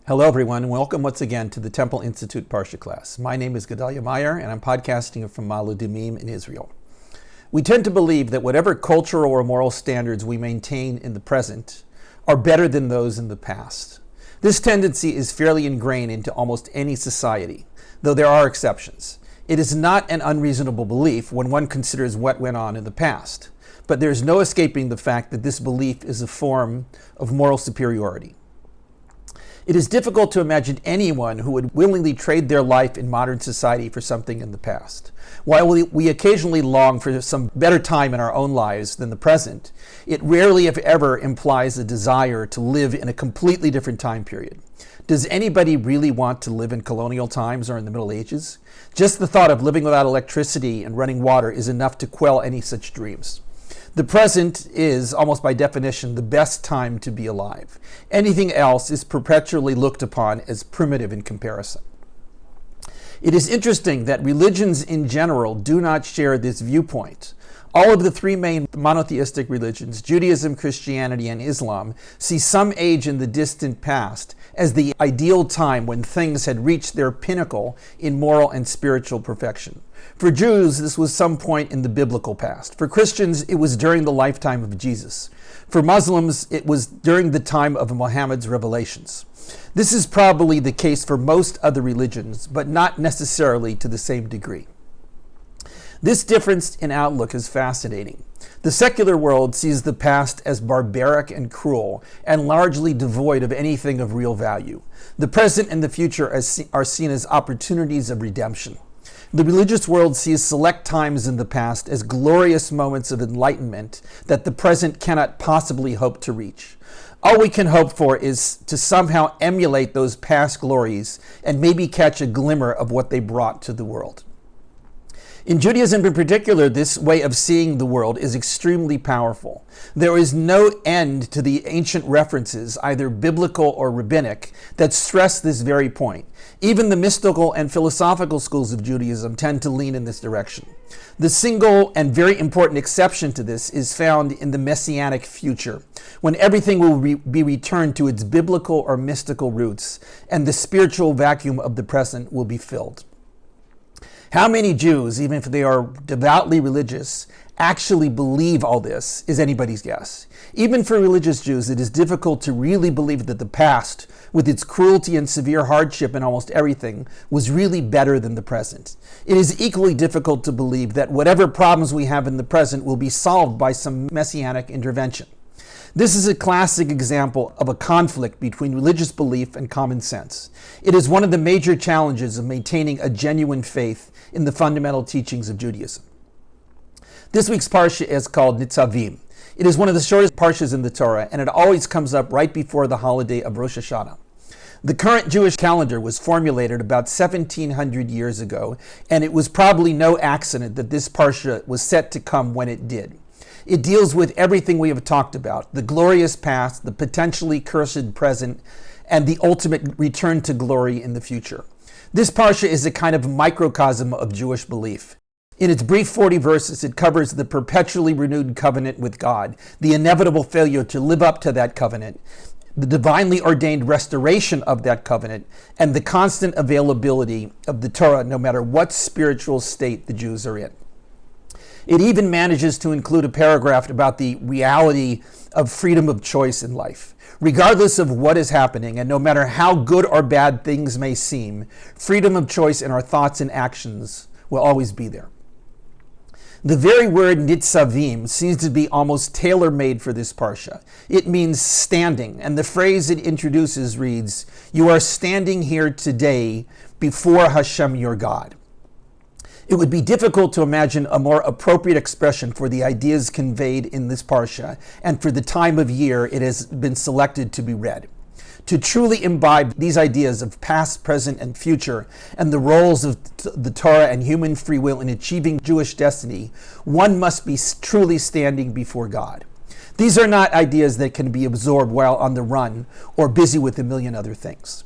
Hello everyone, and welcome once again to the Temple Institute Parsha class. My name is Gedalia Meyer, and I'm podcasting from Ma'ale Adumim in Israel. We tend to believe that whatever cultural or moral standards we maintain in the present are better than those in the past. This tendency is fairly ingrained into almost any society, though there are exceptions. It is not an unreasonable belief when one considers what went on in the past, but there is no escaping the fact that this belief is a form of moral superiority. It is difficult to imagine anyone who would willingly trade their life in modern society for something in the past. While we occasionally long for some better time in our own lives than the present, it rarely, if ever, implies a desire to live in a completely different time period. Does anybody really want to live in colonial times or in the Middle Ages? Just the thought of living without electricity and running water is enough to quell any such dreams. The present is, almost by definition, the best time to be alive. Anything else is perpetually looked upon as primitive in comparison. It is interesting that religions in general do not share this viewpoint. All of the three main monotheistic religions, Judaism, Christianity, and Islam, see some age in the distant past as the ideal time when things had reached their pinnacle in moral and spiritual perfection. For Jews, this was some point in the biblical past. For Christians, it was during the lifetime of Jesus. For Muslims, it was during the time of Muhammad's revelations. This is probably the case for most other religions, but not necessarily to the same degree. This difference in outlook is fascinating. The secular world sees the past as barbaric and cruel, and largely devoid of anything of real value. The present and the future are seen as opportunities of redemption. The religious world sees select times in the past as glorious moments of enlightenment that the present cannot possibly hope to reach. All we can hope for is to somehow emulate those past glories and maybe catch a glimmer of what they brought to the world. In Judaism in particular, this way of seeing the world is extremely powerful. There is no end to the ancient references, either biblical or rabbinic, that stress this very point. Even the mystical and philosophical schools of Judaism tend to lean in this direction. The single and very important exception to this is found in the messianic future, when everything will be returned to its biblical or mystical roots, and the spiritual vacuum of the present will be filled. How many Jews, even if they are devoutly religious, actually believe all this is anybody's guess. Even for religious Jews, it is difficult to really believe that the past, with its cruelty and severe hardship in almost everything, was really better than the present. It is equally difficult to believe that whatever problems we have in the present will be solved by some messianic intervention. This is a classic example of a conflict between religious belief and common sense. It is one of the major challenges of maintaining a genuine faith in the fundamental teachings of Judaism. This week's Parsha is called Nitzavim. It is one of the shortest Parshas in the Torah, and it always comes up right before the holiday of Rosh HaShana. The current Jewish calendar was formulated about 1700 years ago, and it was probably no accident that this Parsha was set to come when it did. It deals with everything we have talked about, the glorious past, the potentially cursed present, and the ultimate return to glory in the future. This Parsha is a kind of microcosm of Jewish belief. In its brief 40 verses, it covers the perpetually renewed covenant with God, the inevitable failure to live up to that covenant, the divinely ordained restoration of that covenant, and the constant availability of the Torah no matter what spiritual state the Jews are in. It even manages to include a paragraph about the reality of freedom of choice in life. Regardless of what is happening, and no matter how good or bad things may seem, freedom of choice in our thoughts and actions will always be there. The very word Nitzavim seems to be almost tailor-made for this Parsha. It means standing, and the phrase it introduces reads, "You are standing here today before HaShem your God." It would be difficult to imagine a more appropriate expression for the ideas conveyed in this Parsha and for the time of year it has been selected to be read. To truly imbibe these ideas of past, present, and future, and the roles of the Torah and human free will in achieving Jewish destiny, one must be truly standing before God. These are not ideas that can be absorbed while on the run or busy with a million other things.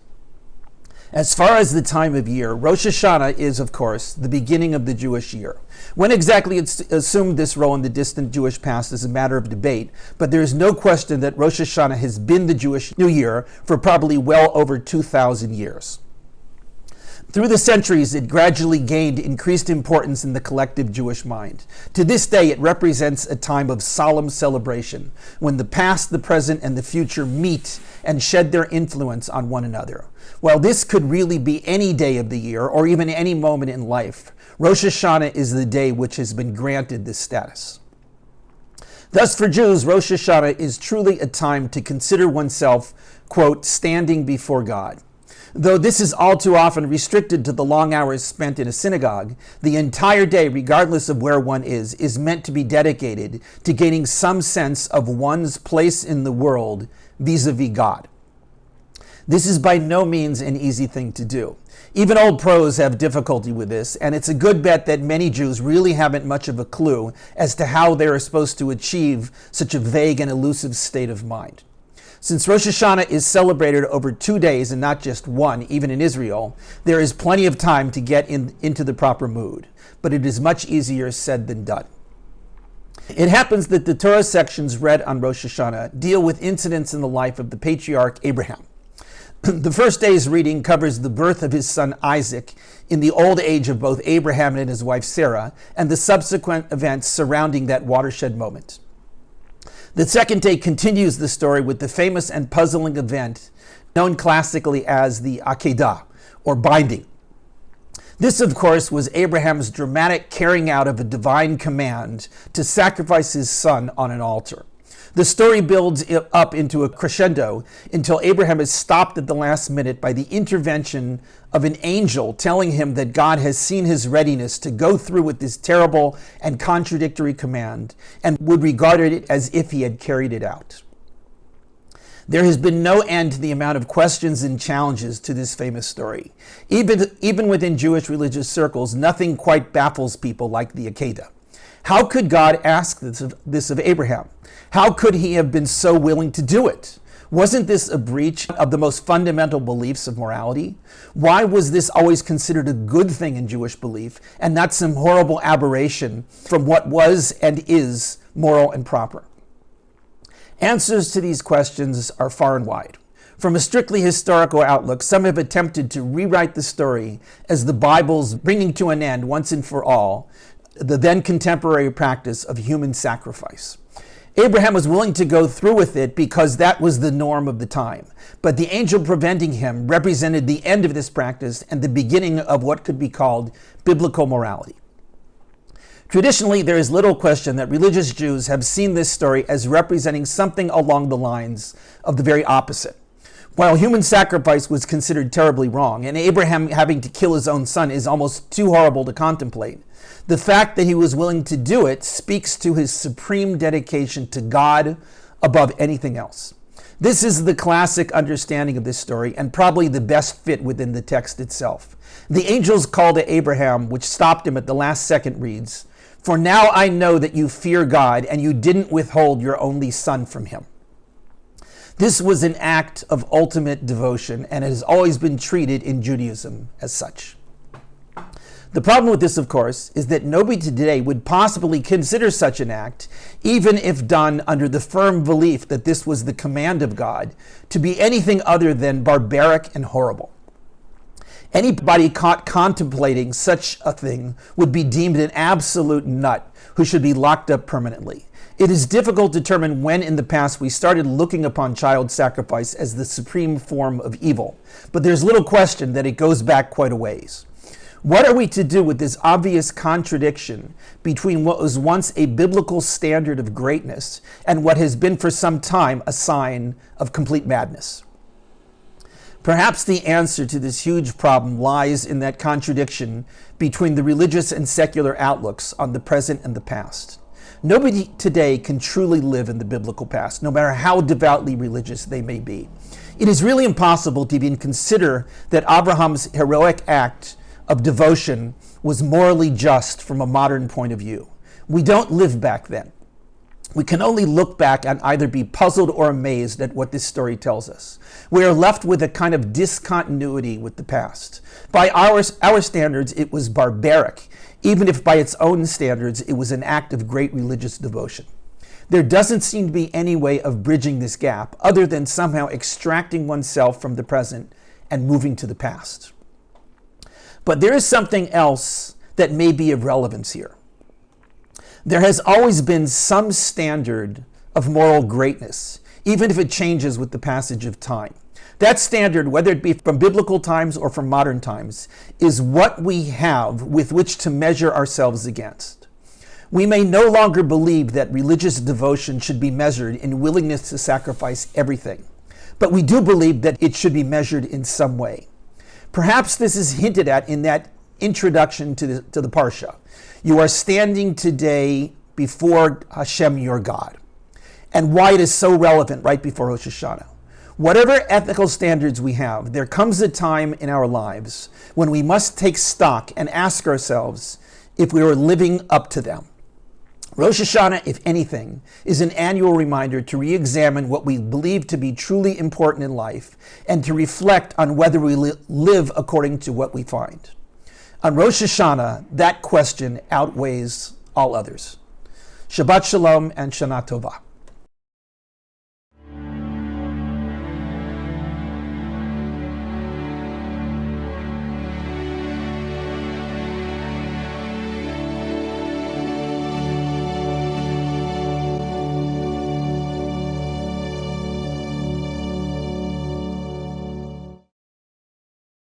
As far as the time of year, Rosh HaShana is, of course, the beginning of the Jewish year. When exactly it's assumed this role in the distant Jewish past is a matter of debate, but there is no question that Rosh Hashanah has been the Jewish New Year for probably well over 2,000 years. Through the centuries, it gradually gained increased importance in the collective Jewish mind. To this day, it represents a time of solemn celebration, when the past, the present, and the future meet and shed their influence on one another. While this could really be any day of the year, or even any moment in life, Rosh Hashanah is the day which has been granted this status. Thus, for Jews, Rosh Hashanah is truly a time to consider oneself, quote, standing before God. Though this is all too often restricted to the long hours spent in a synagogue, the entire day, regardless of where one is meant to be dedicated to gaining some sense of one's place in the world vis-a-vis God. This is by no means an easy thing to do. Even old pros have difficulty with this, and it's a good bet that many Jews really haven't much of a clue as to how they are supposed to achieve such a vague and elusive state of mind. Since Rosh Hashanah is celebrated over 2 days and not just one, even in Israel, there is plenty of time to get into the proper mood, but it is much easier said than done. It happens that the Torah sections read on Rosh Hashanah deal with incidents in the life of the patriarch Abraham. The first day's reading covers the birth of his son Isaac in the old age of both Abraham and his wife Sarah, and the subsequent events surrounding that watershed moment. The second day continues the story with the famous and puzzling event known classically as the Akedah, or binding. This, of course, was Abraham's dramatic carrying out of a divine command to sacrifice his son on an altar. The story builds up into a crescendo until Abraham is stopped at the last minute by the intervention of an angel telling him that God has seen his readiness to go through with this terrible and contradictory command and would regard it as if he had carried it out. There has been no end to the amount of questions and challenges to this famous story. Even within Jewish religious circles, nothing quite baffles people like the Akedah. How could God ask this of Abraham? How could he have been so willing to do it? Wasn't this a breach of the most fundamental beliefs of morality? Why was this always considered a good thing in Jewish belief and not some horrible aberration from what was and is moral and proper? Answers to these questions are far and wide. From a strictly historical outlook, some have attempted to rewrite the story as the Bible's bringing to an end once and for all the then contemporary practice of human sacrifice. Abraham was willing to go through with it because that was the norm of the time. But the angel preventing him represented the end of this practice and the beginning of what could be called biblical morality. Traditionally, there is little question that religious Jews have seen this story as representing something along the lines of the very opposite. While human sacrifice was considered terribly wrong, and Abraham having to kill his own son is almost too horrible to contemplate, the fact that he was willing to do it speaks to his supreme dedication to God above anything else. This is the classic understanding of this story and probably the best fit within the text itself. The angel's call to Abraham, which stopped him at the last second, reads, "For now I know that you fear God and you didn't withhold your only son from him." This was an act of ultimate devotion and it has always been treated in Judaism as such. The problem with this, of course, is that nobody today would possibly consider such an act, even if done under the firm belief that this was the command of God, to be anything other than barbaric and horrible. Anybody caught contemplating such a thing would be deemed an absolute nut who should be locked up permanently. It is difficult to determine when in the past we started looking upon child sacrifice as the supreme form of evil, but there's little question that it goes back quite a ways. What are we to do with this obvious contradiction between what was once a biblical standard of greatness and what has been for some time a sign of complete madness? Perhaps the answer to this huge problem lies in that contradiction between the religious and secular outlooks on the present and the past. Nobody today can truly live in the biblical past, no matter how devoutly religious they may be. It is really impossible to even consider that Abraham's heroic act of devotion was morally just from a modern point of view. We don't live back then. We can only look back and either be puzzled or amazed at what this story tells us. We are left with a kind of discontinuity with the past. By our standards, it was barbaric, even if by its own standards, it was an act of great religious devotion. There doesn't seem to be any way of bridging this gap other than somehow extracting oneself from the present and moving to the past. But there is something else that may be of relevance here. There has always been some standard of moral greatness, even if it changes with the passage of time. That standard, whether it be from biblical times or from modern times, is what we have with which to measure ourselves against. We may no longer believe that religious devotion should be measured in willingness to sacrifice everything, but we do believe that it should be measured in some way. Perhaps this is hinted at in that introduction to the Parsha. You are standing today before HaShem your God, and why it is so relevant right before Rosh HaShana. Whatever ethical standards we have, there comes a time in our lives when we must take stock and ask ourselves if we are living up to them. Rosh Hashanah, if anything, is an annual reminder to re-examine what we believe to be truly important in life and to reflect on whether we live according to what we find. On Rosh Hashanah, that question outweighs all others. Shabbat Shalom and Shana Tova.